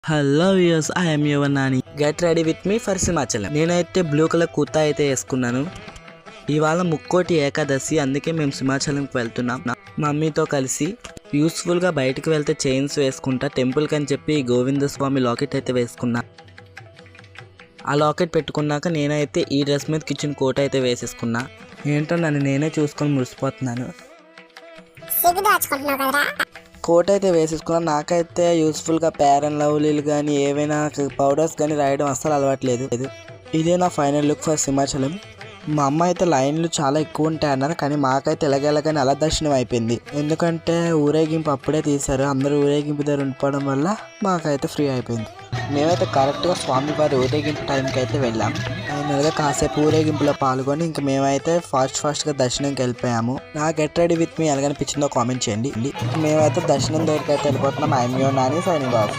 Hello viewers, I am your Nani. Get ready with me for Simhachalam. నేనైతే blue colour kurta అయితే వేసుకున్నాను. ఇవాళ ముక్కోటి ఏకాదశి, అందుకే మేము సింహాచలంకి వెళ్తున్నాం. మమ్మీతో కలిసి యూస్ఫుల్గా బయటకు వెళ్తే చైన్స్ వేసుకుంటా, టెంపుల్కి అని చెప్పి గోవిందస్వామి లాకెట్ అయితే వేసుకున్నా. ఆ లాకెట్ పెట్టుకున్నాక నేనైతే ఈ డ్రెస్ మీద కిచెన్ కోట్ అయితే వేసేసుకున్నా. ఏంటో నన్ను నేనే చూసుకొని మురిసిపోతున్నాను. కోట్ అయితే వేసేసుకున్నాను. నాకైతే యూస్ఫుల్గా ఫెయిర్ అండ్ లవ్లీలు కానీ ఏవైనా పౌడర్స్ కానీ రాయడం అస్సలు అలవాట్లేదు. ఇదే నా ఫైనల్ లుక్ ఫర్ సింహాచలం. మా అమ్మ అయితే లైన్లు చాలా ఎక్కువ ఉంటాయి అన్నారు, కానీ మాకైతే ఎలాగెలాగని అలా దర్శనం అయిపోయింది. ఎందుకంటే ఊరేగింపు అప్పుడే తీశారు, అందరూ ఊరేగింపు దగ్గర ఉండిపోవడం వల్ల మాకైతే ఫ్రీ అయిపోయింది. మేమైతే కరెక్ట్గా స్వామివారి ఊరేగింపు టైంకి అయితే వెళ్ళాం. ఫైనల్గా కాసేపు ఊరేగింపులో పాల్గొని ఇంక మేమైతే ఫాస్ట్గా దర్శనంకి వెళ్ళిపోయాము. నా గెట్ రెడీ విత్ మీ ఎలాగనిపించిందో కామెంట్ చేయండి. మేమైతే దర్శనం దగ్గరికి అయితే వెళ్ళిపోతున్నాం. I'm your Nani, signing of.